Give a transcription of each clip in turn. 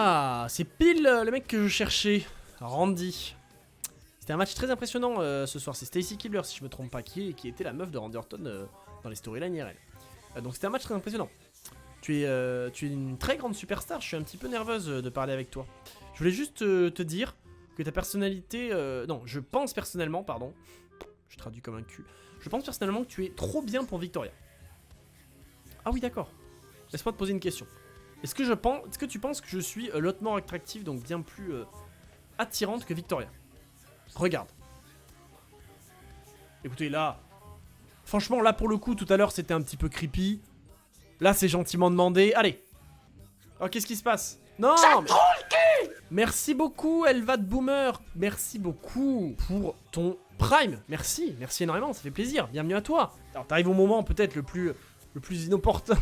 Ah, c'est pile le mec que je cherchais, Randy. C'était un match très impressionnant ce soir. C'est Stacy Keibler, si je me trompe pas, qui était la meuf de Randy Orton dans les storylines IRL. Donc c'était un match très impressionnant. Tu es une très grande superstar, je suis un petit peu nerveuse de parler avec toi. Je voulais juste te dire que ta personnalité... non, je pense personnellement, pardon. Je traduis comme un cul. Je pense personnellement que tu es trop bien pour Victoria. Ah oui, d'accord. Laisse-moi te poser une question. Est-ce que tu penses que je suis lotement attractive, donc bien plus attirante que Victoria? Regarde. Écoutez, là... Franchement, là, pour le coup, tout à l'heure, c'était un petit peu creepy. Là, c'est gentiment demandé. Allez. Oh, qu'est-ce qui se passe? Non, mais... Merci beaucoup, Elva de Boomer. Merci beaucoup pour ton Prime. Merci énormément, ça fait plaisir. Bienvenue à toi. Alors, t'arrives au moment peut-être le plus inopportun,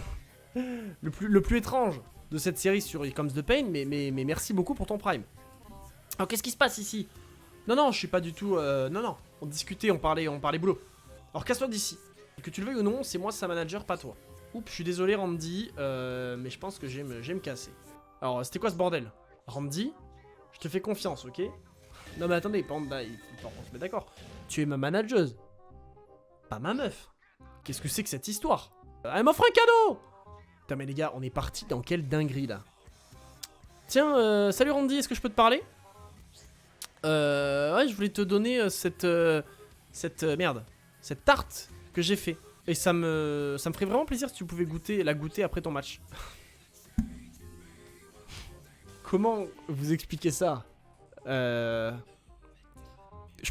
le plus étrange de cette série sur Here Comes the Pain, mais merci beaucoup pour ton Prime. Alors, qu'est-ce qui se passe ici? Non, je suis pas du tout... non, on discutait, on parlait boulot. Alors, casse-toi d'ici. Que tu le veuilles ou non, c'est moi sa manager, pas toi. Oups, je suis désolé Randy, mais je pense que j'ai me casser. Alors, c'était quoi ce bordel? Randy, je te fais confiance, ok? Non mais attendez, Panda, il faut pas qu'on se mette d'accord. Tu es ma manageuse, pas ma meuf. Qu'est-ce que c'est que cette histoire? Elle m'offre un cadeau! Putain mais les gars, on est parti dans quelle dinguerie là? Tiens, salut Randy, est-ce que je peux te parler? Ouais, je voulais te donner cette tarte que j'ai fait. Et ça me ferait vraiment plaisir si tu pouvais la goûter après ton match. Comment vous expliquer ça? Je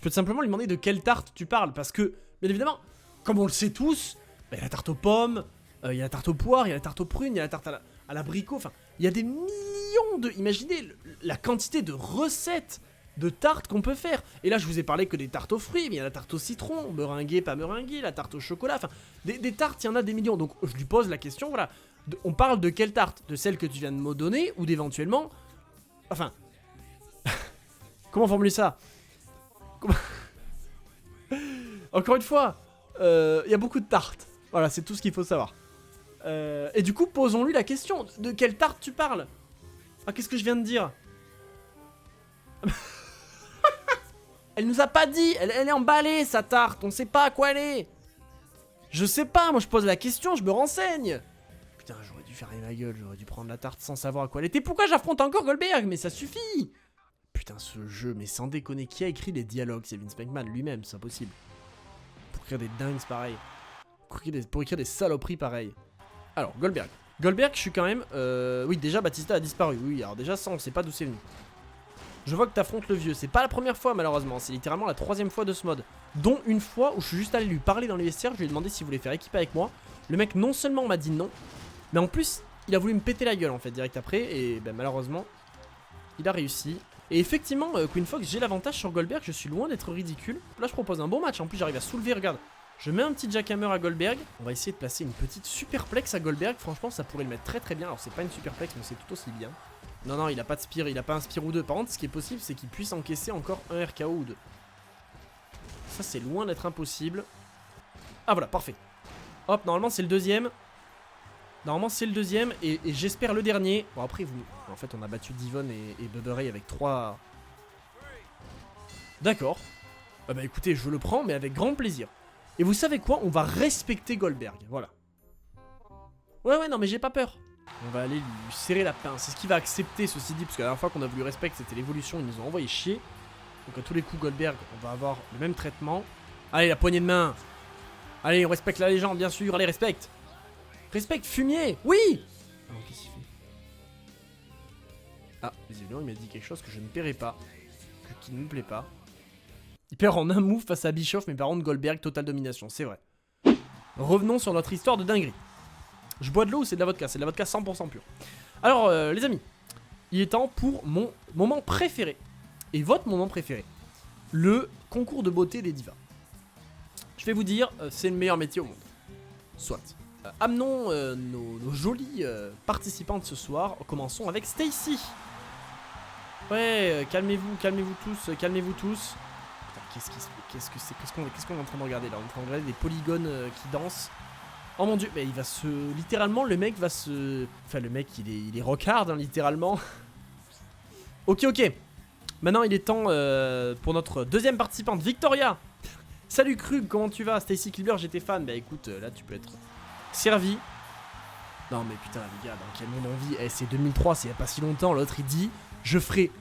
peux simplement lui demander de quelle tarte tu parles. Parce que, bien évidemment, comme on le sait tous, il y a la tarte aux pommes, il y a la tarte aux poires, il y a la tarte aux prunes, il y a la tarte à l'abricot. Enfin, il y a des millions de... Imaginez la quantité de recettes de tartes qu'on peut faire. Et là, je vous ai parlé que des tartes aux fruits, mais il y a la tarte au citron, meringuée, pas meringuée, la tarte au chocolat. Enfin, des tartes, il y en a des millions. Donc, je lui pose la question, voilà. On parle de quelle tarte? De celle que tu viens de me donner ou d'éventuellement... Enfin... Comment formuler ça? Encore une fois, il y a beaucoup de tartes. Voilà, c'est tout ce qu'il faut savoir. Et du coup, posons-lui la question. De quelle tarte tu parles? Ah, qu'est-ce que je viens de dire? Elle nous a pas dit. Elle est emballée, sa tarte. On sait pas à quoi elle est. Je sais pas, moi je pose la question, je me renseigne. Putain, j'aurais dû fermer ma gueule. J'aurais dû prendre la tarte sans savoir à quoi elle était. Pourquoi j'affronte encore Goldberg? Mais ça suffit. Putain, ce jeu, mais sans déconner, qui a écrit les dialogues? C'est Vince McMahon lui-même, c'est impossible. Pour écrire des dingues pareils. Pour écrire des saloperies pareilles. Alors, Goldberg. Goldberg, je suis quand même... Oui, déjà, Batista a disparu. Oui, alors déjà, ça, on sait pas d'où c'est venu. Je vois que t'affrontes le vieux. C'est pas la première fois, malheureusement. C'est littéralement la 3e fois de ce mode. Dont une fois où je suis juste allé lui parler dans les vestiaires. Je lui ai demandé s'il voulait faire équipe avec moi. Le mec, non seulement m'a dit non, mais en plus, il a voulu me péter la gueule, en fait, direct après. Et ben, malheureusement, il a réussi. Et effectivement, Queen Fox, j'ai l'avantage sur Goldberg, je suis loin d'être ridicule. Là, je propose un bon match, en plus j'arrive à soulever, regarde. Je mets un petit jackhammer à Goldberg. On va essayer de placer une petite superplex à Goldberg. Franchement, ça pourrait le mettre très très bien. Alors, c'est pas une superplex, mais c'est tout aussi bien. Non, il a pas de spire, il a pas un spire ou deux. Par contre, ce qui est possible, c'est qu'il puisse encaisser encore un RKO ou deux. Ça, c'est loin d'être impossible. Ah, voilà, parfait. Hop, normalement, c'est le deuxième. Normalement c'est le deuxième et j'espère le dernier. Bon après vous... En fait on a battu Devon et Bubba Ray avec 3... D'accord. Ah bah écoutez je le prends mais avec grand plaisir. Et vous savez quoi? On va respecter Goldberg. Voilà. Ouais non mais j'ai pas peur. On va aller lui serrer la pince. C'est ce qu'il va accepter ceci dit. Parce que la dernière fois qu'on a voulu respect c'était l'évolution. Ils nous ont envoyé chier. Donc à tous les coups Goldberg on va avoir le même traitement. Allez la poignée de main. Allez on respecte la légende bien sûr. Allez respecte. Respecte fumier, oui. Alors qu'est-ce qu'il fait? Ah, visiblement il m'a dit quelque chose que je ne paierai pas. Qui ne me plaît pas. Il perd en un move face à Bischoff, mais par contre Goldberg, totale domination, c'est vrai. Revenons sur notre histoire de dinguerie. Je bois de l'eau ou c'est de la vodka? C'est de la vodka 100% pure. Alors les amis, il est temps pour mon moment préféré. Et votre moment préféré. Le concours de beauté des divas. Je vais vous dire, c'est le meilleur métier au monde. Soit. Amenons nos jolies participantes ce soir. Commençons avec Stacy. Ouais, calmez-vous tous, calmez-vous tous. Qu'est-ce qu'on est en train de regarder là? On est en train de regarder des polygones qui dansent. Oh mon dieu, mais il va se... Littéralement, le mec va se... Enfin, le mec, il est rockard, hein, littéralement. Ok, ok. Maintenant, il est temps pour notre deuxième participante, Victoria. Salut Krug, comment tu vas? Stacy Kilber, j'étais fan. Bah écoute, là tu peux être servi. Non mais putain les gars, dans quel monde on vit? Eh, c'est 2003, c'est il y a pas si longtemps. L'autre il dit, je ferai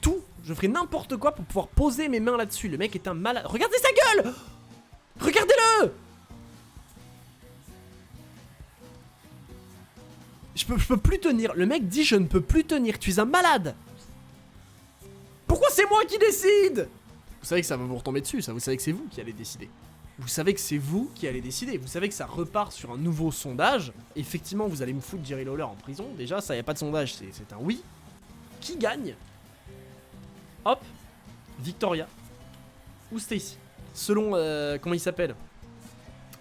tout, je ferai n'importe quoi pour pouvoir poser mes mains là-dessus. Le mec est un malade. Regardez sa gueule! Regardez-le! Je peux plus tenir. Le mec dit je ne peux plus tenir. Tu es un malade. Pourquoi c'est moi qui décide? Vous savez que ça va vous retomber dessus, ça. Vous savez que c'est vous qui allez décider. Vous savez que c'est vous qui allez décider. Vous savez que ça repart sur un nouveau sondage. Effectivement, vous allez me foutre Jerry Lawler en prison. Déjà, ça y a pas de sondage, c'est un oui. Qui gagne? Hop, Victoria ou Stacy. Selon comment il s'appelle.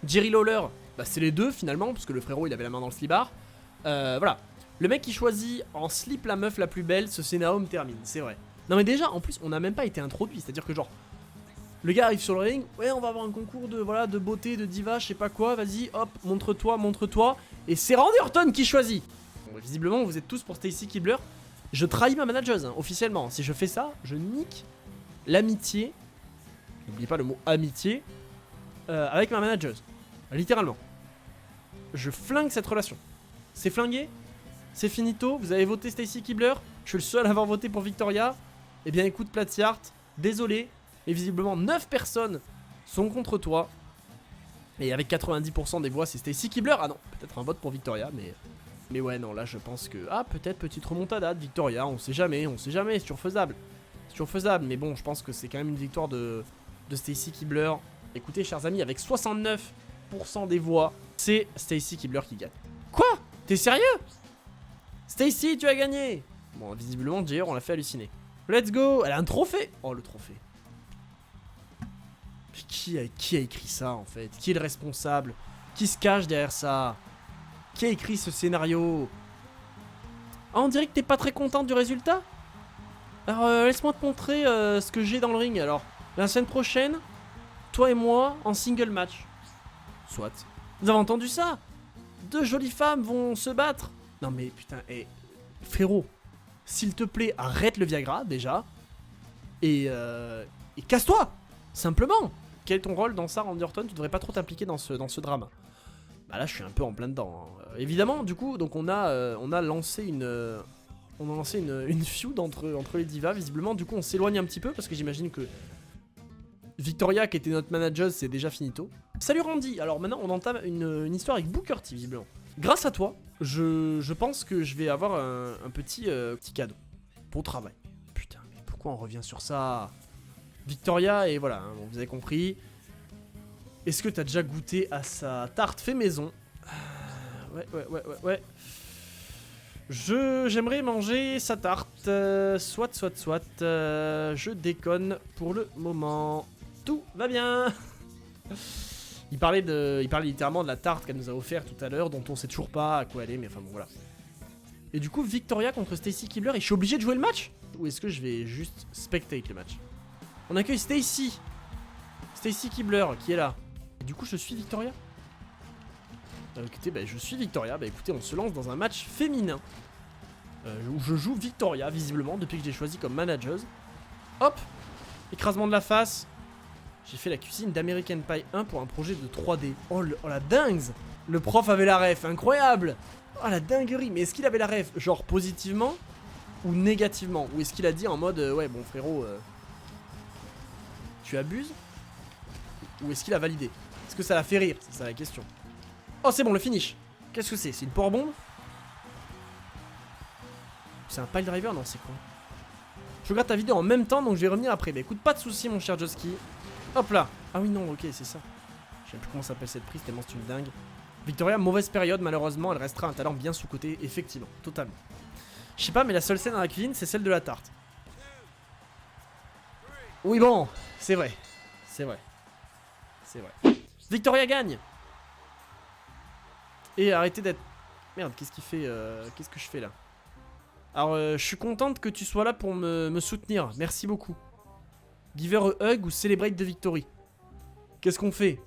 Jerry Lawler, bah c'est les deux finalement, parce que le frérot il avait la main dans le slibard. Voilà. Le mec qui choisit en slip la meuf la plus belle, ce scénario me termine, c'est vrai. Non mais déjà, en plus, on n'a même pas été introduit, c'est-à-dire que genre, le gars arrive sur le ring, ouais, on va avoir un concours de, voilà, de beauté, de diva, je sais pas quoi, vas-y, hop, montre-toi, et c'est Randy Orton qui choisit. Bon, bah, visiblement, vous êtes tous pour Stacy Keibler. Je trahis ma manageuse, hein, officiellement. Si je fais ça, je nique l'amitié, n'oubliez pas le mot amitié, avec ma manageuse. Littéralement. Je flingue cette relation. C'est flingué? C'est finito? Vous avez voté Stacy Keibler? Je suis le seul à avoir voté pour Victoria. Eh bien écoute Platyart, désolé, mais visiblement 9 personnes sont contre toi. Et avec 90% des voix, c'est Stacy Keibler. Ah non, peut-être un vote pour Victoria, mais ouais, non, là je pense que... Ah, peut-être petite remontada de Victoria, on sait jamais, c'est toujours faisable. C'est toujours faisable, mais bon, je pense que c'est quand même une victoire de Stacy Keibler. Écoutez, chers amis, avec 69% des voix, c'est Stacy Keibler qui gagne. Quoi? T'es sérieux? Stacy, tu as gagné! Bon, visiblement, d'ailleurs, on l'a fait halluciner. Let's go! Elle a un trophée! Oh, le trophée. Qui a écrit ça, en fait? Qui est le responsable? Qui se cache derrière ça? Qui a écrit ce scénario? Ah, on dirait que t'es pas très contente du résultat? Alors, laisse-moi te montrer ce que j'ai dans le ring, alors. La semaine prochaine, toi et moi, en single match. Soit. Vous avez entendu ça? Deux jolies femmes vont se battre. Non mais, putain, frérot. S'il te plaît, arrête le Viagra, déjà. Et casse-toi! Simplement! Quel est ton rôle dans ça, Randy Orton? Tu devrais pas trop t'impliquer dans ce drama. Bah là, je suis un peu en plein dedans. Hein. Évidemment, du coup, donc on a lancé une... On a lancé une feud entre les divas, visiblement. Du coup, on s'éloigne un petit peu, parce que j'imagine que... Victoria, qui était notre manager, c'est déjà finito. Salut Randy! Alors maintenant, on entame une histoire avec Booker T, visiblement. Grâce à toi, je pense que je vais avoir un petit cadeau. Pour travail. Putain, mais pourquoi on revient sur ça? Victoria, et voilà, hein, bon, vous avez compris. Est-ce que t'as déjà goûté à sa tarte fait maison? Ouais. J'aimerais manger sa tarte. Soit. Je déconne pour le moment. Tout va bien. Il parlait littéralement de la tarte qu'elle nous a offert tout à l'heure, dont on sait toujours pas à quoi elle est, mais enfin bon voilà. Et du coup, Victoria contre Stacy Keibler, et je suis obligé de jouer le match? Ou est-ce que je vais juste spectate le match? On accueille Stacy Keibler qui est là. Et du coup, je suis Victoria. Écoutez, bah, je suis Victoria. Bah écoutez, on se lance dans un match féminin. Où je joue Victoria, visiblement, depuis que j'ai choisi comme manageuse. Hop! Écrasement de la face. J'ai fait la cuisine d'American Pie 1 pour un projet de 3D. Oh la dingue! Le prof avait la ref, incroyable! Oh la dinguerie! Mais est-ce qu'il avait la ref, genre positivement ou négativement? Ou est-ce qu'il a dit en mode, ouais bon frérot, tu abuses? Ou est-ce qu'il a validé? Est-ce que ça l'a fait rire? C'est ça la question. Oh c'est bon, le finish! Qu'est-ce que c'est? C'est une powerbomb? C'est un pile driver? Non, c'est quoi? Je regarde ta vidéo en même temps, donc je vais revenir après. Bah écoute, pas de soucis mon cher Joski. Hop là! Ah oui, non, ok, c'est ça. Je sais plus comment s'appelle cette prise, tellement c'est une dingue. Victoria, mauvaise période, malheureusement, elle restera un talent bien sous-coté, effectivement, totalement. Je sais pas, mais la seule scène dans la cuisine, c'est celle de la tarte. Oui, bon, c'est vrai. C'est vrai. Victoria gagne! Et arrêtez d'être... Merde, qu'est-ce qu'il fait qu'est-ce que je fais là? Alors, je suis contente que tu sois là pour me soutenir. Merci beaucoup. Give her a hug ou celebrate the victory? Qu'est-ce qu'on fait?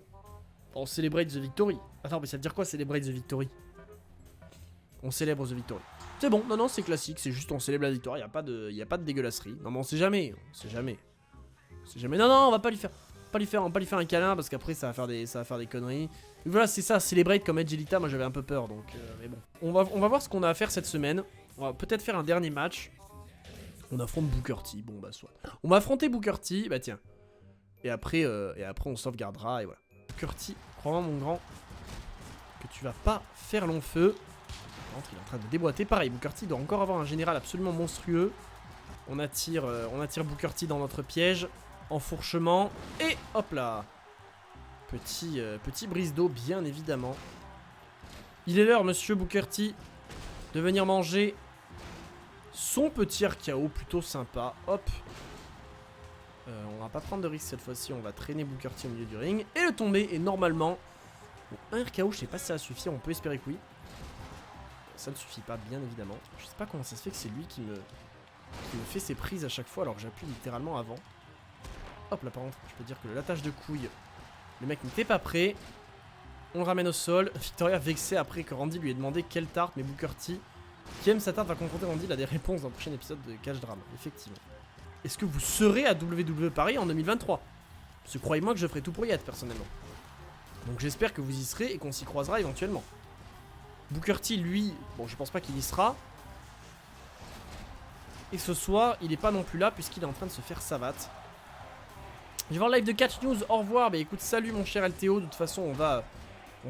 On celebrate the victory. Attends, mais ça veut dire quoi celebrate the victory? On célèbre the victory. C'est bon, non, c'est classique, c'est juste on célèbre la victoire, y a pas de dégueulasserie. Non mais on sait jamais. Non, on va pas lui faire un câlin parce qu'après ça va faire des conneries. Et voilà, c'est ça, celebrate comme Edge Elita, moi j'avais un peu peur donc mais bon. On va voir ce qu'on a à faire cette semaine. On va peut-être faire un dernier match. On affronte Booker T, bon bah soit. On va affronter Booker T, bah tiens. Et après on sauvegardera et voilà. Booker T, crois-moi mon grand que tu vas pas faire long feu. Il est en train de déboîter, pareil, Booker T doit encore avoir un général absolument monstrueux. On attire Booker T dans notre piège. Enfourchement. Et hop là. Petit brise d'eau, bien évidemment. Il est l'heure, monsieur Booker T, de venir manger son petit RKO plutôt sympa. Hop. On va pas prendre de risque cette fois-ci. On va traîner Booker T au milieu du ring. Et le tomber. Et normalement... Bon, un RKO, je sais pas si ça va suffire. On peut espérer que oui. Ça ne suffit pas, bien évidemment. Je sais pas comment ça se fait que c'est lui qui me fait ses prises à chaque fois alors que j'appuie littéralement avant. Hop là, par contre, je peux dire que le latage de couilles, le mec n'était pas prêt. On le ramène au sol. Victoria vexée après que Randy lui ait demandé quelle tarte, mais Booker T, qui aime sa tarte, va confronter Randy. Il a des réponses dans le prochain épisode de Cash Drama, effectivement. Est-ce que vous serez à WWE Paris en 2023? Parce que croyez-moi que je ferai tout pour y être, personnellement. Donc j'espère que vous y serez et qu'on s'y croisera éventuellement. Booker T, lui, bon, je pense pas qu'il y sera. Et ce soir, il est pas non plus là puisqu'il est en train de se faire savate. Je vais voir le live de Catch News, au revoir. Bah écoute, salut mon cher LTO. De toute façon, on va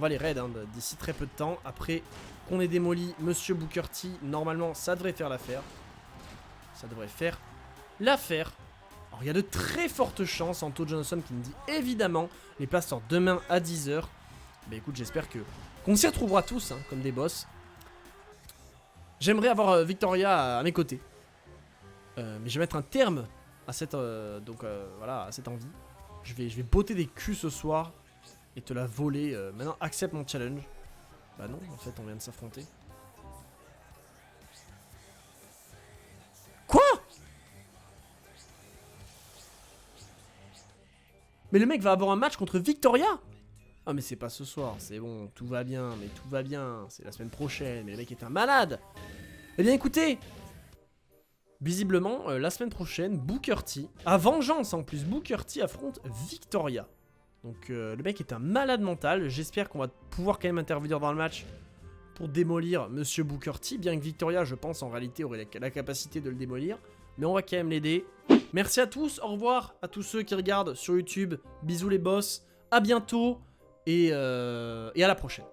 les raid hein, d'ici très peu de temps. Après qu'on ait démoli Monsieur Booker T, normalement, ça devrait faire l'affaire. Alors, il y a de très fortes chances, Anto Johnson qui me dit évidemment, les places sortent demain à 10h. Bah écoute, j'espère qu'on s'y retrouvera tous, hein, comme des boss. J'aimerais avoir Victoria à mes côtés. Mais je vais mettre un terme à cette, voilà, à cette envie. Je vais botter des culs ce soir et te la voler. Maintenant, accepte mon challenge. Bah non, en fait, on vient de s'affronter. Quoi? Mais le mec va avoir un match contre Victoria? Ah mais c'est pas ce soir, c'est bon, tout va bien, mais tout va bien, c'est la semaine prochaine, mais le mec est un malade. Eh bien écoutez, visiblement, la semaine prochaine, Booker T, à vengeance en plus, Booker T affronte Victoria. Donc le mec est un malade mental, j'espère qu'on va pouvoir quand même intervenir dans le match pour démolir Monsieur Booker T, bien que Victoria, je pense, en réalité, aurait la capacité de le démolir. Mais on va quand même l'aider. Merci à tous, au revoir à tous ceux qui regardent sur YouTube, bisous les boss, à bientôt. Et à la prochaine.